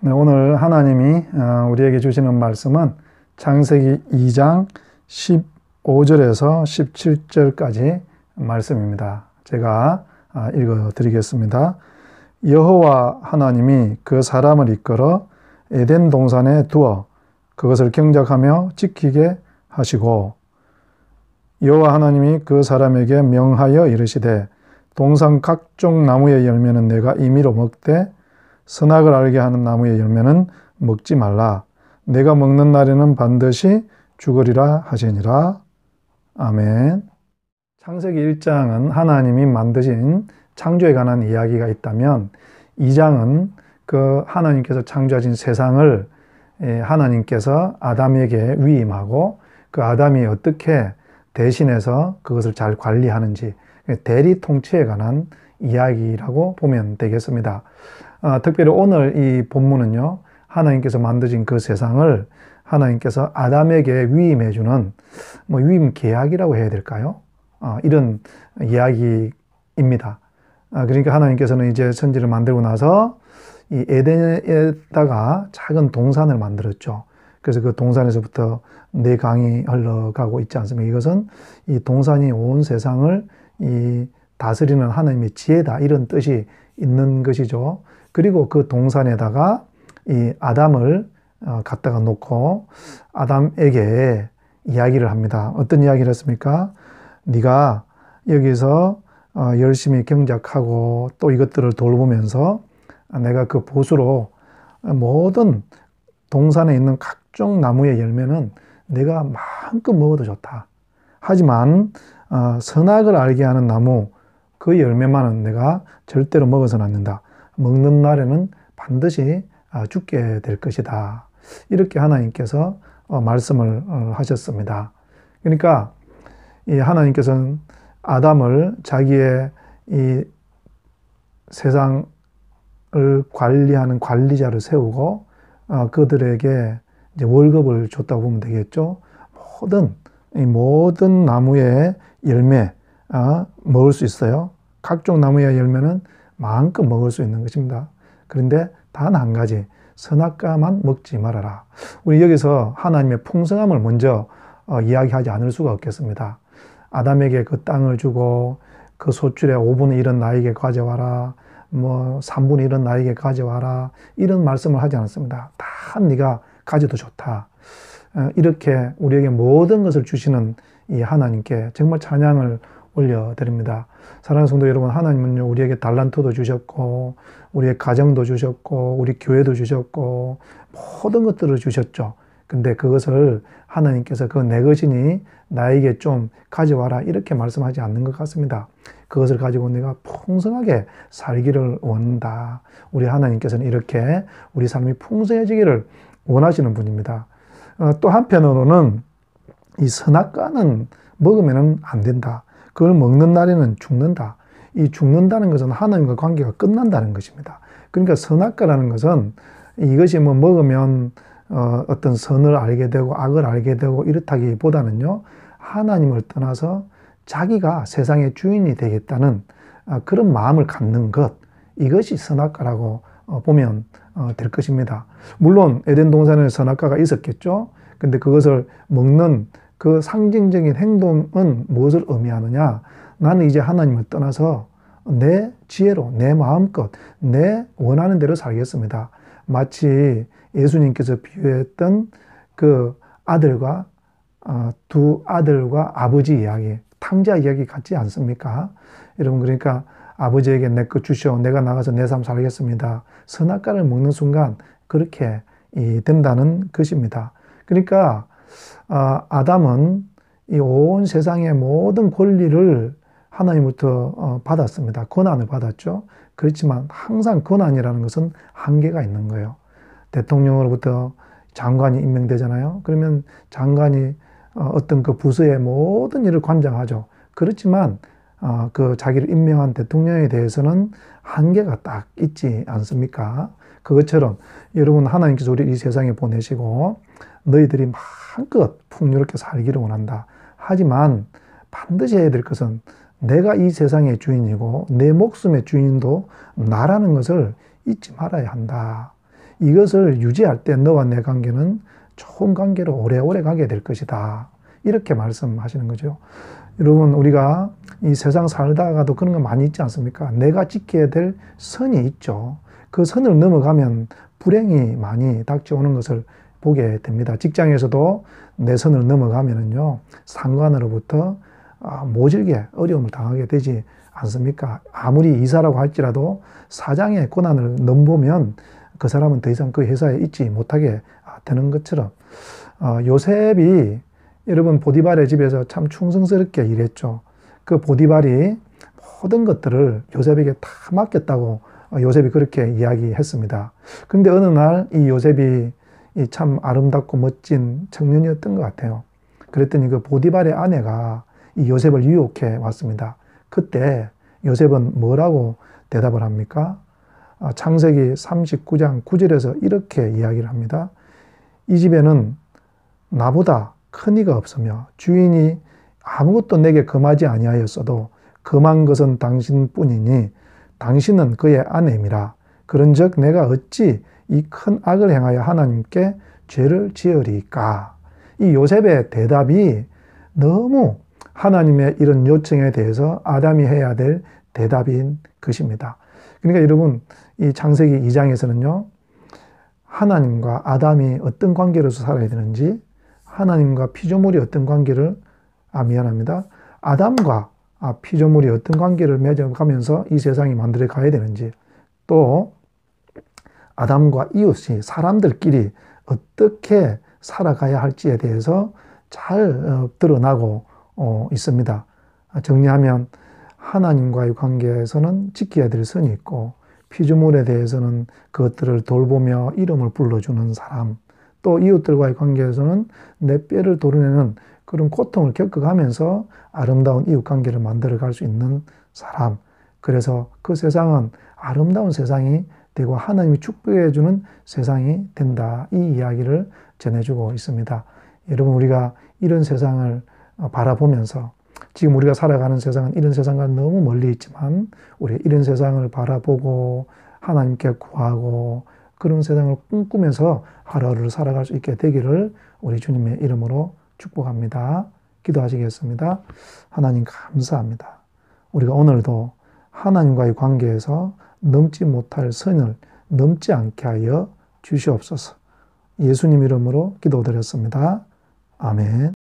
네, 오늘 하나님이 우리에게 주시는 말씀은 창세기 2장 15절에서 17절까지 말씀입니다. 제가 읽어 드리겠습니다. 여호와 하나님이 그 사람을 이끌어 에덴 동산에 두어 그것을 경작하며 지키게 하시고, 여호와 하나님이 그 사람에게 명하여 이르시되, 동산 각종 나무의 열매는 내가 임의로 먹되 선악을 알게 하는 나무의 열매는 먹지 말라. 내가 먹는 날에는 반드시 죽으리라 하시니라. 아멘. 창세기 1장은 하나님이 만드신 창조에 관한 이야기가 있다면, 2장은 그 하나님께서 창조하신 세상을 하나님께서 아담에게 위임하고 그 아담이 어떻게 대신해서 그것을 잘 관리하는지, 대리 통치에 관한 이야기라고 보면 되겠습니다. 특별히 오늘 이 본문은요, 하나님께서 만드신 그 세상을 하나님께서 아담에게 위임해주는 위임 계약이라고 해야 될까요? 이런 이야기입니다. 그러니까 하나님께서는 이제 천지를 만들고 나서 이 에덴에다가 작은 동산을 만들었죠. 그래서 그 동산에서부터 네 강이 흘러가고 있지 않습니까? 이것은 이 동산이 온 세상을 이 다스리는 하나님의 지혜다, 이런 뜻이 있는 것이죠. 그리고 그 동산에다가 이 아담을 갖다가 놓고 아담에게 이야기를 합니다. 어떤 이야기를 했습니까? 네가 여기서 열심히 경작하고 또 이것들을 돌보면서 내가 그 보수로 모든 동산에 있는 각종 나무의 열매는 내가 마음껏 먹어도 좋다. 하지만 선악을 알게 하는 나무, 그 열매만은 내가 절대로 먹어서는 안 된다. 먹는 날에는 반드시 죽게 될 것이다. 이렇게 하나님께서 말씀을 하셨습니다. 그러니까 이 하나님께서는 아담을 자기의 이 세상을 관리하는 관리자로 세우고 그들에게 이제 월급을 줬다고 보면 되겠죠. 모든 나무의 열매 먹을 수 있어요. 각종 나무의 열매는 마음껏 먹을 수 있는 것입니다. 그런데 단 한 가지, 선악과만 먹지 말아라. 우리 여기서 하나님의 풍성함을 먼저 이야기하지 않을 수가 없겠습니다. 아담에게 그 땅을 주고 그 소출의 5분의 1은 나에게 가져와라, 3분의 1은 나에게 가져와라, 이런 말씀을 하지 않았습니다. 다 네가 가져도 좋다. 이렇게 우리에게 모든 것을 주시는 이 하나님께 정말 찬양을 올려드립니다. 사랑하는 성도 여러분, 하나님은요, 우리에게 달란트도 주셨고 우리의 가정도 주셨고 우리 교회도 주셨고 모든 것들을 주셨죠. 근데 그것을 하나님께서 그 내 것이니 나에게 좀 가져와라, 이렇게 말씀하지 않는 것 같습니다. 그것을 가지고 내가 풍성하게 살기를 원한다. 우리 하나님께서는 이렇게 우리 삶이 풍성해지기를 원하시는 분입니다. 또 한편으로는 이 선악과는 먹으면 안 된다. 그걸 먹는 날에는 죽는다. 이 죽는다는 것은 하나님과 관계가 끝난다는 것입니다. 그러니까 선악과라는 것은 이것이 먹으면 어떤 선을 알게 되고 악을 알게 되고 이렇다기보다는요, 하나님을 떠나서 자기가 세상의 주인이 되겠다는 그런 마음을 갖는 것, 이것이 선악과라고 보면 될 것입니다. 물론 에덴 동산에 선악과가 있었겠죠. 근데 그것을 먹는 그 상징적인 행동은 무엇을 의미하느냐? 나는 이제 하나님을 떠나서 내 지혜로, 내 마음껏, 내 원하는 대로 살겠습니다. 마치 예수님께서 비유했던 그 아들과 두 아들과 아버지 이야기, 탕자 이야기 같지 않습니까? 여러분, 그러니까 아버지에게 내 것 주시오, 내가 나가서 내 삶 살겠습니다. 선악과를 먹는 순간 그렇게 된다는 것입니다. 그러니까 아담은 이 온 세상의 모든 권리를 하나님부터 받았습니다. 권한을 받았죠. 그렇지만 항상 권한이라는 것은 한계가 있는 거예요. 대통령으로부터 장관이 임명되잖아요. 그러면 장관이 어떤 그 부서의 모든 일을 관장하죠. 그렇지만 그 자기를 임명한 대통령에 대해서는 한계가 딱 있지 않습니까? 그것처럼 여러분, 하나님께서 우리 이 세상에 보내시고 너희들이 마음껏 풍요롭게 살기를 원한다. 하지만 반드시 해야 될 것은 내가 이 세상의 주인이고 내 목숨의 주인도 나라는 것을 잊지 말아야 한다. 이것을 유지할 때 너와 내 관계는 좋은 관계로 오래오래 가게 될 것이다. 이렇게 말씀하시는 거죠. 여러분, 우리가 이 세상 살다가도 그런 거 많이 있지 않습니까? 내가 지켜야 될 선이 있죠. 그 선을 넘어가면 불행이 많이 닥쳐오는 것을 보게 됩니다. 직장에서도 내 선을 넘어가면은요, 상관으로부터 모질게 어려움을 당하게 되지 않습니까? 아무리 이사라고 할지라도 사장의 권한을 넘보면 그 사람은 더 이상 그 회사에 있지 못하게 되는 것처럼, 요셉이 여러분 보디발의 집에서 참 충성스럽게 일했죠. 그 보디발이 모든 것들을 요셉에게 다 맡겼다고 요셉이 그렇게 이야기했습니다. 그런데 어느 날 이 요셉이 참 아름답고 멋진 청년이었던 것 같아요. 그랬더니 그 보디발의 아내가 이 요셉을 유혹해 왔습니다. 그때 요셉은 뭐라고 대답을 합니까? 창세기 39장 9절에서 이렇게 이야기를 합니다. 이 집에는 나보다 큰 이가 없으며 주인이 아무것도 내게 금하지 아니하였어도 금한 것은 당신뿐이니 당신은 그의 아내임이라. 그런즉 내가 어찌 이 큰 악을 행하여 하나님께 죄를 지으리까? 이 요셉의 대답이 너무 하나님의 이런 요청에 대해서 아담이 해야 될 대답인 것입니다. 그러니까 여러분, 이 창세기 2장에서는요, 하나님과 아담이 어떤 관계로서 살아야 되는지, 하나님과 피조물이 어떤 관계를, 아담과 피조물이 어떤 관계를 맺어가면서 이 세상이 만들어 가야 되는지, 또 아담과 이웃이 사람들끼리 어떻게 살아가야 할지에 대해서 잘 드러나고 있습니다. 정리하면 하나님과의 관계에서는 지켜야 될 선이 있고, 피조물에 대해서는 그것들을 돌보며 이름을 불러주는 사람, 또 이웃들과의 관계에서는 내 뼈를 도려내는 그런 고통을 겪어가면서 아름다운 이웃 관계를 만들어 갈 수 있는 사람. 그래서 그 세상은 아름다운 세상이 되고 하나님이 축복해 주는 세상이 된다. 이 이야기를 전해주고 있습니다. 여러분, 우리가 이런 세상을 바라보면서, 지금 우리가 살아가는 세상은 이런 세상과 너무 멀리 있지만 우리 이런 세상을 바라보고 하나님께 구하고 그런 세상을 꿈꾸면서 하루하루를 살아갈 수 있게 되기를 우리 주님의 이름으로 축복합니다. 기도하시겠습니다. 하나님 감사합니다. 우리가 오늘도 하나님과의 관계에서 넘지 못할 선을 넘지 않게 하여 주시옵소서. 예수님 이름으로 기도드렸습니다. 아멘.